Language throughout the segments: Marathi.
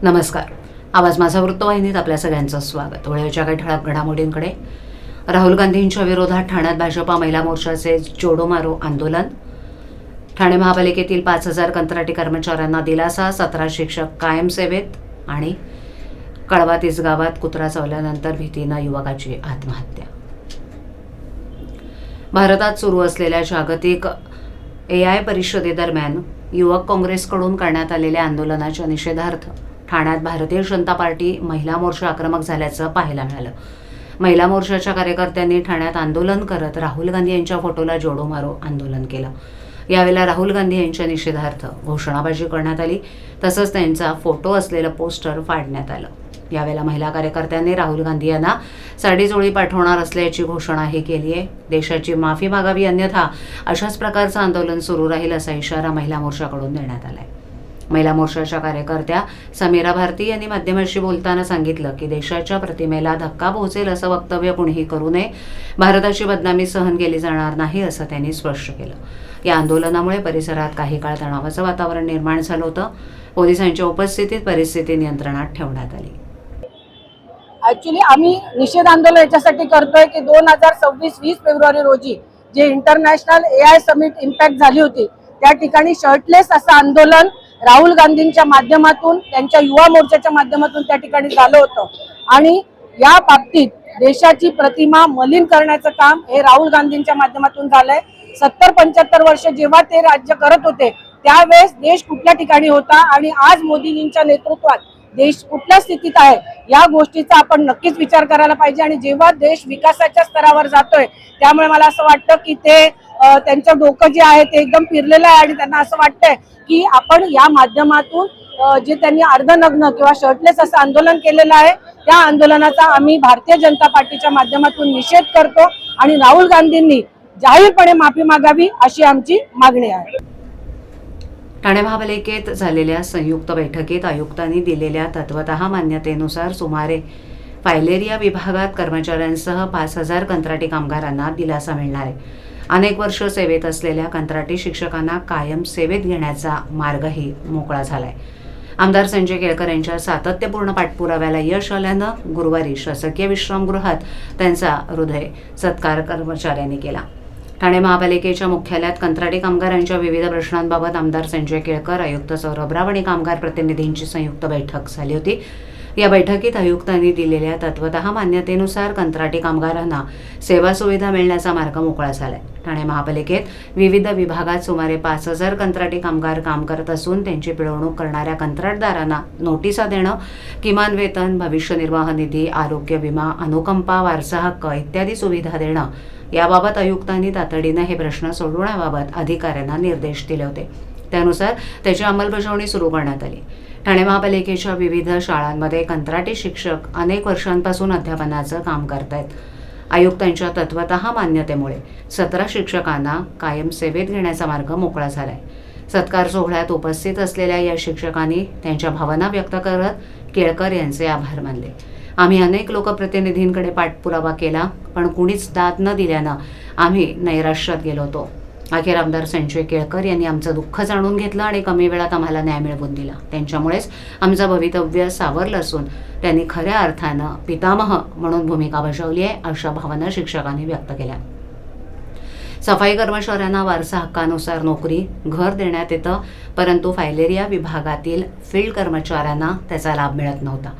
नमस्कार. आवाज माझा वृत्तवाहिनीत आपल्या सगळ्यांचं स्वागत. वेळेच्या काही ठळक घडामोडींकडे. राहुल गांधींच्या विरोधात ठाण्यात भाजपा महिला मोर्चाचे जोडो मारो आंदोलन. ठाणे महापालिकेतील 5,000 कंत्राटी कर्मचाऱ्यांना दिलासा. 17 शिक्षक कायम सेवेत. आणि कळवा तिसगावात कुत्रा चावल्यानंतर भीतीनं युवकाची आत्महत्या. भारतात सुरू असलेल्या जागतिक AI परिषदेदरम्यान युवक काँग्रेसकडून करण्यात आलेल्या आंदोलनाच्या निषेधार्थ ठाण्यात भारतीय जनता पार्टी महिला मोर्चा आक्रमक झाल्याचं पाहायला मिळालं. महिला मोर्चाच्या कार्यकर्त्यांनी ठाण्यात आंदोलन करत राहुल गांधी यांच्या फोटोला जोडो मारो आंदोलन केलं. यावेळेला राहुल गांधी यांच्या निषेधार्थ घोषणाबाजी करण्यात आली. तसंच त्यांचा फोटो असलेलं पोस्टर फाडण्यात आलं. यावेळेला महिला कार्यकर्त्यांनी राहुल गांधी यांना साडीचोळी पाठवणार असल्याची घोषणाही केली आहे. देशाची माफी मागावी, अन्यथा अशाच प्रकारचं आंदोलन सुरू राहील असा इशारा महिला मोर्चाकडून देण्यात आलाय. महिला मोर्चाच्या कार्यकर्त्या समीरा भारती यांनी माध्यमांशी बोलताना सांगितलं की देशाच्या प्रतिमेला धक्का पोहोचेल असं वक्तव्य कुणीही करू नये. भारताची बदनामी सहन केली जाणार नाही असं त्यांनी स्पष्ट केलं. या आंदोलनामुळे परिसरात काही काळ तणावाचं वातावरण निर्माण झालं होतं. पोलिसांच्या उपस्थितीत परिस्थिती नियंत्रणात ठेवण्यात आली. ॲक्च्युली आम्ही निषेध आंदोलन याच्यासाठी करतोय की 2026-20 फेब्रुवारी रोजी जे इंटरनॅशनल AI समिट इम्पॅक्ट झाली होती त्या ठिकाणी शर्टलेस असं आंदोलन राहुल गांधींच्या माध्यमातून, त्यांच्या युवा मोर्चाच्या माध्यमातून त्या ठिकाणी झालं होतं. आणि या बाबतीत देशाची प्रतिमा मलिन करण्याचं काम हे राहुल गांधींच्या माध्यमातून झालंय. 70-75 वर्ष जेव्हा ते राज्य करत होते त्यावेळेस देश कुठल्या ठिकाणी होता आणि आज मोदींच्या नेतृत्वात देश कुठल्या स्थितीत आहे या गोष्टीचा आपण नक्कीच विचार करायला पाहिजे. आणि जेव्हा देश विकासाच्या स्तरावर जातोय त्यामुळे मला असं वाटतं की ते त्यांचं डोकं जे आहे ते एकदम फिरलेलं आहे आणि त्यांना असं वाटतंय की आपण या माध्यमातून जे त्यांनी अर्धनग्न किंवा शर्टलेस असं आंदोलन केलेलं आहे त्या आंदोलनाचा आम्ही भारतीय जनता पार्टीच्या माध्यमातून निषेध करतो आणि राहुल गांधींनी जाहीरपणे माफी मागावी अशी आमची मागणी आहे. ठाणे महापालिकेत झालेल्या संयुक्त बैठकीत आयुक्तांनी दिलेल्या तत्वतः मान्यतेनुसार सुमारे फायलेरिया विभागात कर्मचाऱ्यांसह 5,000 कंत्राटी कामगारांना दिलासा मिळणार आहे. अनेक वर्ष सेवेत असलेल्या कंत्राटी शिक्षकांना कायम सेवेत घेण्याचा मार्गही मोकळा झालाय. आमदार संजय केळकर यांच्या सातत्यपूर्ण पाठपुराव्याला यश आल्यानं गुरुवारी शासकीय विश्रामगृहात त्यांचा हृदय सत्कार कर्मचाऱ्यांनी केला. ठाणे महापालिकेच्या मुख्यालयात कंत्राटी कामगारांच्या विविध प्रश्नांबाबत आमदार संजय केळकर, आयुक्त सौरभ राव आणि कामगार प्रतिनिधींची संयुक्त बैठक झाली होती. या बैठकीत आयुक्तांनी दिलेल्या तत्वतः मान्यतेनुसार कंत्राटी कामगारांना सेवा सुविधा मिळण्याचा मार्ग मोकळा झालाय. ठाणे महापालिकेत विविध विभागात सुमारे 5,000 कंत्राटी कामगार काम करत असून त्यांची पिळवणूक करणाऱ्या कंत्राटदारांना नोटिसा देणं, किमान वेतन, भविष्य निर्वाह निधी, आरोग्य विमा, अनुकंपा, वारसा हक्क इत्यादी सुविधा देणं याबाबत आयुक्तांनी तातडीनं हे प्रश्न सोडवण्याबाबत अधिकाऱ्यांना निर्देश दिले होते. त्यानुसार त्याची अंमलबजावणी सुरू करण्यात आली. ठाणे महापालिकेच्या विविध शाळांमध्ये कंत्राटी शिक्षक अनेक वर्षांपासून अध्यापनाचं काम करतायत. आयुक्तांच्या तत्वतः मान्यतेमुळे 17 शिक्षकांना कायम सेवेत घेण्याचा मार्ग मोकळा झालाय. सत्कार सोहळ्यात उपस्थित असलेल्या या शिक्षकांनी त्यांच्या भावना व्यक्त करत केळकर यांचे आभार मानले. आम्ही अनेक लोकप्रतिनिधींकडे पाठपुरावा केला, पण कुणीच दाद न दिल्यानं आम्ही नैराश्यात गेलो होतो. अखेर आमदार संजय केळकर यांनी आमचं दुःख जाणून घेतलं आणि कमी वेळात आम्हाला न्याय मिळवून दिला. त्यांच्यामुळेच आमचं भवितव्य सावरलं असून त्यांनी खऱ्या अर्थानं पितामह म्हणून भूमिका बजावली आहे, अशा भावना शिक्षकांनी व्यक्त केल्या. सफाई कर्मचाऱ्यांना वारसा हक्कानुसार नोकरी, घर देण्यात येतं, परंतु फायलेरिया विभागातील फील्ड कर्मचाऱ्यांना त्याचा लाभ मिळत नव्हता.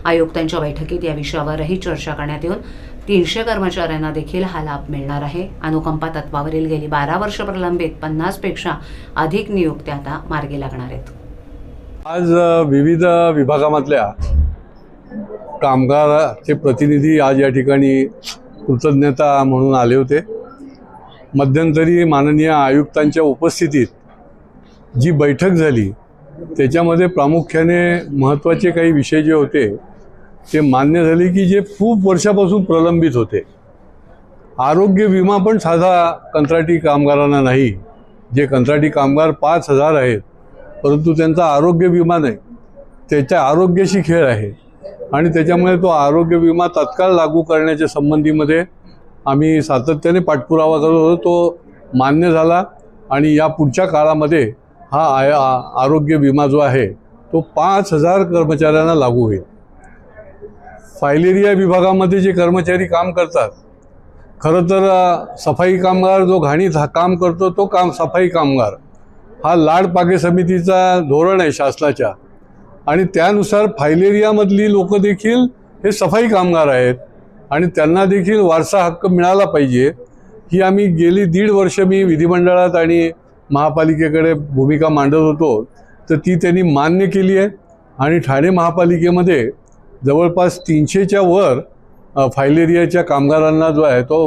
आयुक्तांच्या बैठकीत या विषयावरही चर्चा करण्यात येऊन 300 कर्मचाऱ्यांना देखील हा लाभ मिळणार आहे. अनुकंपा तत्वावरील गेली 12 वर्ष प्रलंबित 50 पेक्षा अधिक नियुक्त्या आता मार्गी लागणार आहेत. आज विविध विभागामधल्या कामगाराचे प्रतिनिधी आज या ठिकाणी कृतज्ञता म्हणून आले होते. मध्यंतरी माननीय आयुक्तांच्या उपस्थितीत जी बैठक झाली त्याच्यामध्ये प्रामुख्याने महत्त्वाचे काही विषय जे होते ते मान्य झाले की जे खूप वर्षापासून प्रलंबित होते. आरोग्य विमा पण साधा कंत्राटी कामगारांना नाही. जे कंत्राटी कामगार 5,000 आहेत परंतु त्यांचा आरोग्य विमा नाही, त्याच्या आरोग्याशी खेळ आहे आणि त्याच्यामुळे तो आरोग्य विमा तात्काळ लागू करण्याच्या संबंधीमध्ये आम्ही सातत्याने पाठपुरावा करत होतो. तो मान्य झाला आणि या पुढच्या काळामध्ये हा आरोग्य विमा जो आहे तो 5,000 कर्मचाऱ्यांना लागू होईल. फायलेरिया विभागामध्ये जे कर्मचारी काम करतात, खरं तर सफाई कामगार जो घाणीत काम करतो तो सफाई कामगार हा लाड पागे समितीचा धोरण आहे शासनाच्या, आणि त्यानुसार फायलेरियामधली लोक देखील हे सफाई कामगार आहेत आणि त्यांना देखील वारसा हक्क मिळाला पाहिजे. ही आम्ही गेली 1.5 वर्ष मी विधिमंडळात आणि महापालिकेकडे भूमिका मांडत होतो, तर ती त्यांनी मान्य केली आहे. आणि ठाणे महापालिकेमध्ये जवळपास 300च्या वर फायलेरियाच्या कामगारांना जो आहे तो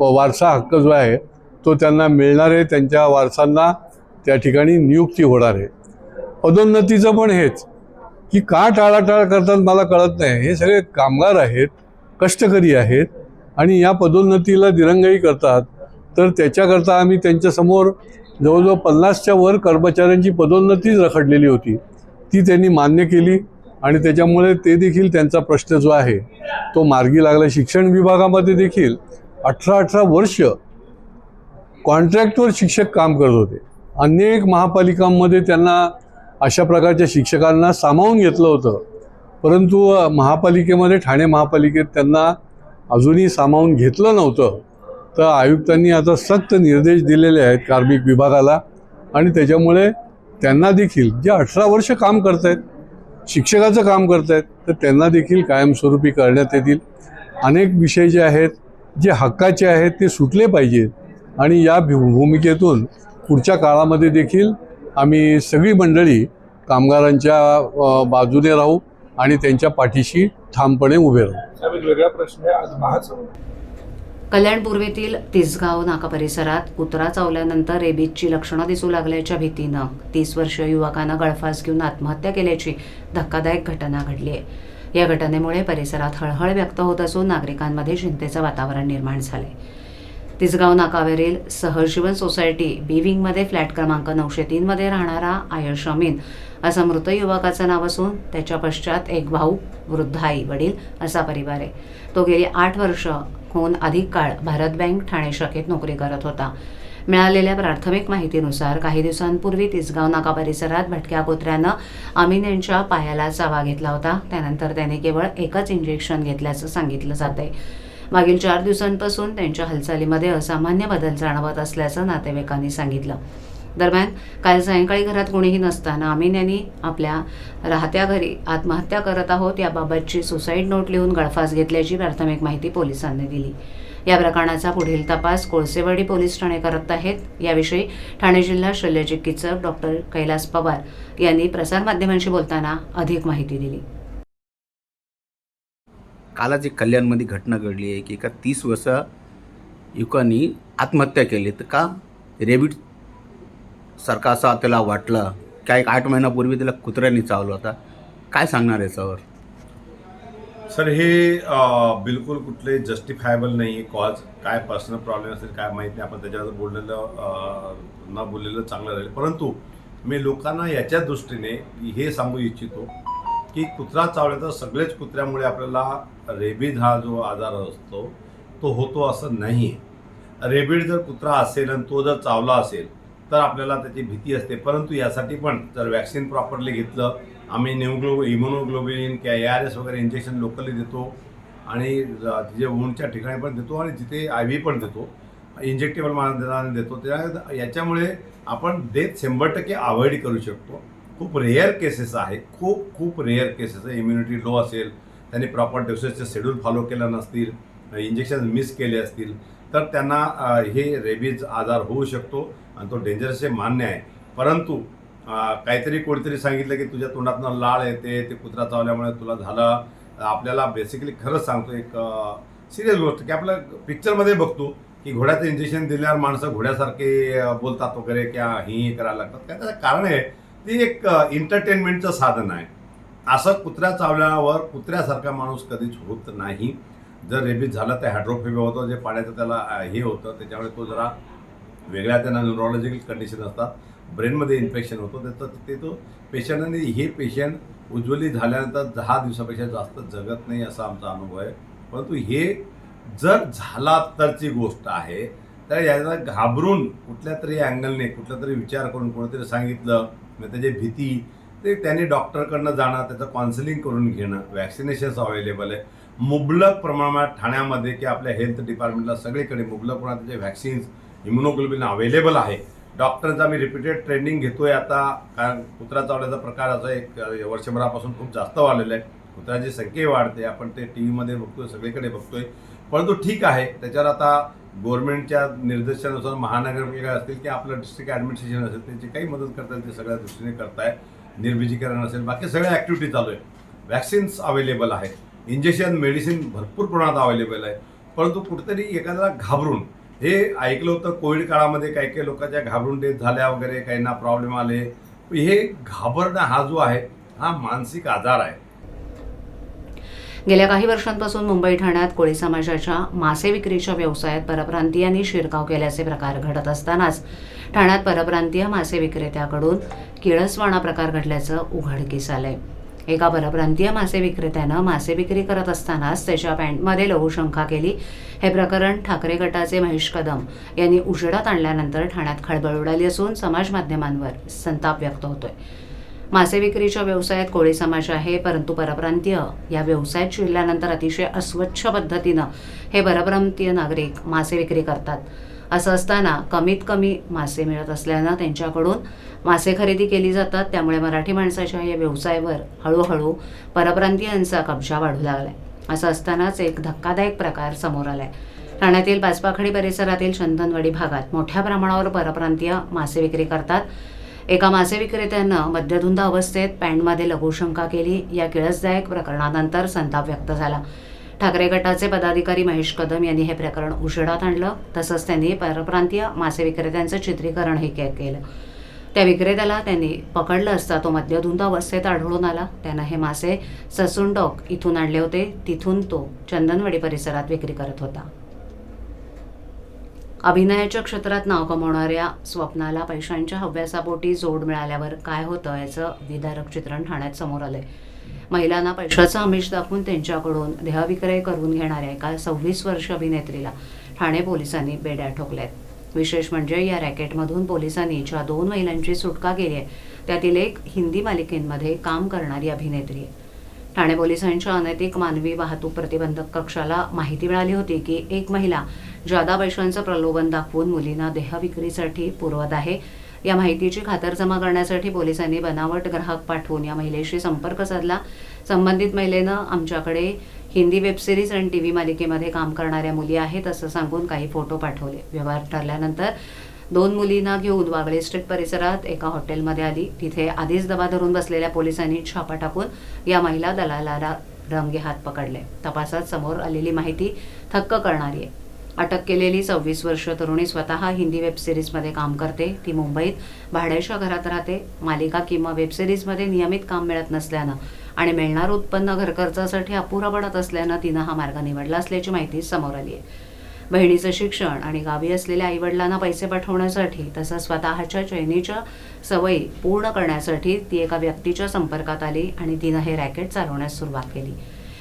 वारसा हक्क जो आहे तो त्यांना मिळणार आहे. त्यांच्या वारसांना त्या ठिकाणी नियुक्ती होणार आहे. पदोन्नतीचं पण हेच की का टाळाटाळ करतात मला कळत नाही. हे सगळे कामगार आहेत, कष्टकरी आहेत आणि या पदोन्नतीला दिरंगाई करतात. तर त्याच्याकरता आम्ही त्यांच्यासमोर जवळजवळ 50च्या वर कर्मचाऱ्यांची पदोन्नतीच रखडलेली होती, ती त्यांनी मान्य केली आणि त्याच्यामुळे ते देखील त्यांचा प्रश्न जो आहे तो मार्गी लागला. शिक्षण विभागामध्ये देखील 18 वर्ष कॉन्ट्रॅक्टवर शिक्षक काम करत होते. अनेक महापालिकांमध्ये त्यांना अशा प्रकारच्या शिक्षकांना सामावून घेतलं होतं, परंतु महापालिकेमध्ये ठाणे महापालिकेत त्यांना अजूनही सामावून घेतलं नव्हतं. तर आयुक्तांनी आता सक्त निर्देश दिलेले आहेत कार्मिक विभागाला आणि त्याच्यामुळे त्यांना देखील जे 18 वर्ष काम करत आहेत, शिक्षकाचं काम करत आहेत, तर त्यांना देखील कायमस्वरूपी करण्यात येतील. अनेक विषय जे आहेत जे हक्काचे आहेत ते सुटले पाहिजेत आणि या भूमिकेतून पुढच्या काळामध्ये देखील आम्ही सगळी मंडळी कामगारांच्या बाजूने राहू आणि त्यांच्या पाठीशी ठामपणे उभे राहू. एक वेगळा प्रश्न आहे. आज महासंघ कल्याण पूर्वेतील तिसगाव नाका परिसरात कुत्रा चावल्यानंतर रेबीजची लक्षणं दिसू लागल्याच्या भीतीनं 30 वर्षीय युवकानं गळफास घेऊन आत्महत्या केल्याची धक्कादायक घटना घडली आहे. या घटनेमुळे परिसरात हळहळ व्यक्त होत असून नागरिकांमध्ये चिंतेचं वातावरण निर्माण झालंय. तिसगाव नाकावरील सहजीवन सोसायटी बी विंगमध्ये फ्लॅट क्रमांक 903 मध्ये राहणारा आयश अमीन असं मृत युवकाचं नाव असून त्याच्या पश्चात एक भाऊ, वृद्ध आई वडील असा परिवार आहे. तो गेली 8 वर्षहून अधिक काळ भारत बँक ठाणे शाखेत नोकरी करत होता. मिळालेल्या प्राथमिक माहितीनुसार काही दिवसांपूर्वी तिसगाव नाका परिसरात भटक्या कुत्र्यानं अमीन यांच्या पायाला चावा घेतला होता. त्यानंतर त्याने केवळ एकच इंजेक्शन घेतल्याचं सांगितलं जातंय. मागील 4 दिवसांपासून त्यांच्या हालचालीमध्ये असामान्य बदल जाणवत असल्याचं नातेवाईकांनी सांगितलं. दरम्यान काल सायंकाळी घरात कोणीही नसताना अमीन यांनी आपल्या राहत्या घरी आत्महत्या करत आहोत याबाबतची सुसाईड नोट लिहून गळफास घेतल्याची प्राथमिक माहिती पोलिसांनी दिली. या प्रकरणाचा पुढील तपास कोळसेवाडी पोलीस ठाणे करत आहेत. याविषयी ठाणे जिल्हा शल्य चिकित्सक डॉक्टर कैलास पवार यांनी प्रसारमाध्यमांशी बोलताना अधिक माहिती दिली. कालच एक कल्याणमध्ये घटना घडली आहे की एका 30 वर्ष युवकांनी आत्महत्या केली. तर का रेबीट सारखा असा त्याला वाटलं का? एक 8 महिन्यापूर्वी त्याला कुत्र्याने चावला होता. काय सांगणार याच्यावर? सर हे बिलकुल कुठले जस्टिफायबल नाही आहे. कॉज काय पर्सनल प्रॉब्लेम असेल काय माहीत नाही, आपण त्याच्यावर बोललेलं न बोललेलं चांगलं राहील. परंतु मी लोकांना याच्या दृष्टीने हे सांगू इच्छितो की कुत्रा चावल्याचा सगळेच कुत्र्यामुळे आपल्याला रेबीज हा जो आजार असतो तो होतो असं नाही आहे. रेबीज जर कुत्रा असेल आणि तो जर चावला असेल तर आपल्याला त्याची भीती असते, परंतु यासाठी पण जर वॅक्सिन प्रॉपरली घेतलं, आम्ही इम्युनोग्लोबिन किंवा ARS वगैरे इंजेक्शन लोकली देतो आणि तिचे वूंडच्या ठिकाणी पण देतो आणि जिथे IV पण देतो, इंजेक्टेबल माध्यमाने देतो. त्या याच्यामुळे आपण डेथ 100% अवॉइड करू शकतो. खूप रेअर केसेस आहे, खूप रेअर केसेस आहे. इम्युनिटी लो असेल, त्यांनी प्रॉपर डोसेसचे शेड्यूल फॉलो केलं नसतील, इंजेक्शन मिस केले असतील तर त्यांना हे रेबीज आजार होऊ शकतो आणि तो डेंजरस आहे, मान्य आहे. परंतु काहीतरी कोणीतरी सांगितलं की तुझ्या तोंडातनं लाळ येते, ते कुत्रा चावल्यामुळे तुला झालं. आपल्याला बेसिकली खरंच सांगतो एक सिरियस गोष्ट की आपल्या पिक्चरमध्ये बघतो की घोड्याचं इंजेक्शन दिल्यावर माणसं घोड्यासारखे बोलतात वगैरे किंवा ही करायला लागतात. काय त्याचं कारण आहे, ती एक एंटरटेनमेंटचं साधन आहे. असं कुत्र्या चावल्यावर कुत्र्यासारखा माणूस कधीच होत नाही. जर रेबीज झालं तर हायड्रोफेबिया होतं, जे पाण्याचं त्याला हे होतं, त्याच्यामुळे तो जरा वेगळ्या त्यांना न्यूरोलॉजिकल कंडिशन असतात, ब्रेनमध्ये इन्फेक्शन होतं, त्याचं ते तो पेशंट आणि हे पेशंट उज्ज्वली झाल्यानंतर 10 दिवसापेक्षा जास्त जगत नाही असा आमचा अनुभव आहे. परंतु हे जर झाला तरची गोष्ट आहे. तर याला घाबरून कुठल्या तरी अँगलने कुठला तरी विचार करून कोणीतरी सांगितलं, मग त्याची भीती ते त्यांनी डॉक्टरकडनं जाणं, त्याचं काउन्सिलिंग करून घेणं, वॅक्सिनेशन्स अवेलेबल आहे मुबलक प्रमाणात ठाण्यामध्ये की आपल्या हेल्थ डिपार्टमेंटला सगळीकडे मुबलक प्रमाणात त्याचे वॅक्सिन्स इम्युनोग्लोबिन अवेलेबल आहे. डॉक्टरचा मी रिपीटेड ट्रेनिंग घेतोय आता, कारण कुत्रा चावल्याचा प्रकार असा एक वर्षभरापासून खूप जास्त वाढलेला आहे. कुत्र्याची संख्या वाढते, आपण ते टी व्हीमध्ये बघतोय, सगळीकडे बघतोय. परंतु ठीक आहे, त्याच्यावर आता गव्हर्नमेंटच्या निर्देशानुसार महानगरपालिका असतील की आपलं डिस्ट्रिक्ट ॲडमिनिस्ट्रेशन असेल, त्यांची काही मदत करतात ते सगळ्या दृष्टीने करताय. निर्विजीकरण असेल, बाकी सगळ्या ॲक्टिव्हिटी चालू आहे. वॅक्सिन्स अवेलेबल आहेत, इंजेक्शन मेडिसिन भरपूर प्रमाणात अवेलेबल आहे. परंतु कुठेतरी एखाद्याला घाबरून, हे ऐकलं होतं कोविड काळामध्ये काही काही लोकांच्या घाबरून डेथ झाल्या वगैरे, काहींना प्रॉब्लेम आले. हे घाबरणं हा जो आहे हा मानसिक आजार आहे. गेल्या काही वर्षांपासून मुंबई ठाण्यात कोळी समाजाच्या मासे विक्रीच्या व्यवसायात परप्रांतीयांनी शिरकाव केल्याचे प्रकार घडत असतानाच ठाण्यात परप्रांतीय मासे विक्रेत्याकडून किळसवाणा प्रकार घडल्याचं उघडकीस आलंय. एका परप्रांतीय मासे विक्रेत्यानं मासे विक्री करत असतानाच त्याच्या पॅन्टमध्ये लघुशंका केली. हे प्रकरण ठाकरे गटाचे महेश कदम यांनी उजेडात आणल्यानंतर ठाण्यात खळबळ उडाली असून समाज माध्यमांवर संताप व्यक्त होतोय. मासे विक्रीच्या व्यवसायात कोळी समाज आहे, परंतु परप्रांतीय या व्यवसायात शिरल्यानंतर अतिशय अस्वच्छ पद्धतीनं हे परप्रांतीय नागरिक मासे विक्री करतात. असं असताना कमीत कमी मासे मिळत असल्यानं त्यांच्याकडून मासे खरेदी केली जातात. त्यामुळे मराठी माणसाच्या या व्यवसायावर हळूहळू परप्रांतीयांचा कब्जा वाढू लागलाय. असं असतानाच एक धक्कादायक प्रकार समोर आलाय. ठाण्यातील पाचपाखडी परिसरातील चंदनवाडी भागात मोठ्या प्रमाणावर परप्रांतीय मासे विक्री करतात. एका मासे विक्रेत्यानं मद्यधुंद अवस्थेत पॅन्टमध्ये लघुशंका केली. या किळसदायक प्रकरणानंतर संताप व्यक्त झाला. ठाकरे गटाचे पदाधिकारी महेश कदम यांनी हे प्रकरण उजेडात आणलं. तसंच त्यांनी परप्रांतीय मासे विक्रेत्यांचं चित्रीकरणही केलं. त्या विक्रेत्याला त्यांनी पकडलं असता तो मद्यधुंद अवस्थेत आढळून आला. त्यानं हे मासे ससूनडोक इथून आणले होते, तिथून तो चंदनवाडी परिसरात विक्री करत होता. अभिनयाच्या क्षेत्रात नाव कमावणाऱ्या स्वप्नाला पैशांच्या हव्यासापोटी जोड मिळाल्यावर काय होतं याचं विदारक चित्रण ठाण्यात समोर आलंय. महिलांना पैशाचं आमिष दाखवून त्यांच्याकडून देहविक्रय करून घेणाऱ्या एका 26 वर्ष अभिनेत्रीला ठाणे पोलिसांनी बेड्या ठोकल्यात. विशेष म्हणजे या रॅकेटमधून पोलिसांनी ज्या 2 महिलांची सुटका केली आहे त्यातील एक हिंदी मालिकेंमध्ये काम करणारी अभिनेत्री आहे. ठाणे पोलिसांच्या अनैतिक मानवी वाहतूक प्रतिबंधक कक्षाला माहिती मिळाली होती की एक महिला जादा पैशांचं प्रलोभन दाखवून मुलींना देहविक्रीसाठी पुरवत आहे. या माहितीची खातरजमा करण्यासाठी पोलिसांनी बनावट ग्राहक पाठवून या महिलेशी संपर्क साधला. संबंधित महिलेनं आमच्याकडे हिंदी वेबसिरीज आणि टीव्ही मालिकेमध्ये काम करणाऱ्या मुली आहेत असं सांगून काही फोटो पाठवले. व्यवहार ठरल्यानंतर 2 मुलींना घेऊन वागळे स्ट्रीट परिसरात एका हॉटेलमध्ये आली. तिथे आधीच दबा धरून बसलेल्या पोलिसांनी छापा टाकून या महिला दलालाला रंगे हात पकडले. तपासात समोर आलेली माहिती थक्क करणारी आहे. अटक केलेली 26 वर्ष तरुणी स्वतः हिंदी वेबसिरीजमध्ये काम करते. ती मुंबईत भाड्याच्या घरात राहते. मालिका किंवा वेबसिरीजमध्ये नियमित काम मिळत नसल्यानं आणि मिळणारं उत्पन्न घरखर्चासाठी अपुरं पडत असल्यानं तिनं हा मार्ग निवडला असल्याची माहिती समोर आली आहे. बहिणीचं शिक्षण आणि गावी असलेल्या आईवडिलांना पैसे पाठवण्यासाठी तसंच स्वतःच्या चैनीच्या सवयी पूर्ण करण्यासाठी ती एका व्यक्तीच्या संपर्कात आली आणि तिनं हे रॅकेट चालवण्यास सुरुवात केली.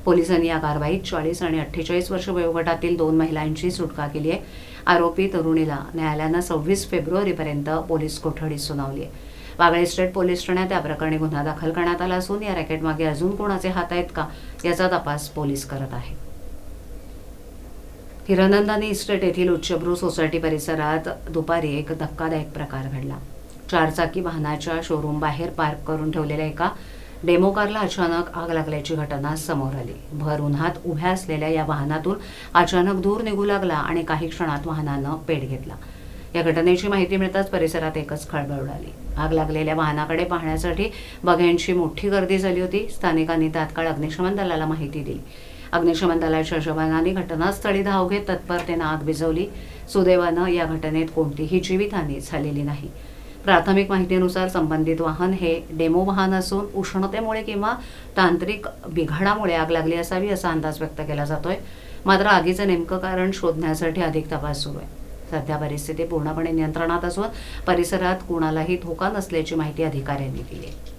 पोलिसांनी या कारवाईत 40 आणि 48 वर्ष वयोगटातील 2 महिलांची सुटका केली आहे. आरोपी तरुणीला न्यायालयानं 26 फेब्रुवारीपर्यंत पोलीस कोठडी सुनावली आहे. वागळे स्टेट पोलीस ठाण्यात या प्रकरणी गुन्हा दाखल करण्यात आला असून या रॅकेटमागे अजून कोणाचे हात आहेत का याचा तपास पोलीस करत आहेत. हिरनंदानी इस्टेट येथील उच्चभ्रू सोसायटी परिसरात दुपारी एक धक्कादायक प्रकार घडला. 4 चाकी वाहनाच्या शोरूम बाहेर पार्क करून ठेवलेल्या एका डेमो कारला अचानक आग लागल्याची घटना समोर आली. भर उन्हात उभ्या असलेल्या या वाहनातून अचानक धूर निघू लागला आणि काही क्षणात वाहनानं पेट घेतला. या घटनेची माहिती मिळताच परिसरात एकच खळबळ उडाली. आग लागलेल्या वाहनाकडे पाहण्यासाठी बघ्यांची मोठी गर्दी झाली होती. स्थानिकांनी तात्काळ अग्निशमन दलाला माहिती दिली. अग्निशमन दलाच्या जवानांनी घटनास्थळी धाव घेत तत्परतेनं आग विझवली. सुदैवानं या घटनेत कोणतीही जीवितहानी झालेली नाही. प्राथमिक माहितीनुसार संबंधित वाहन हे डेमो वाहन असून उष्णतेमुळे किंवा तांत्रिक बिघाडामुळे आग लागली असावी असा अंदाज व्यक्त केला जातोय. मात्र आगीचं नेमकं कारण शोधण्यासाठी अधिक तपास सुरू आहे. सध्या परिस्थिती पूर्णपणे नियंत्रणात असून परिसरात कुणालाही धोका नसल्याची माहिती अधिकाऱ्यांनी दिली आहे.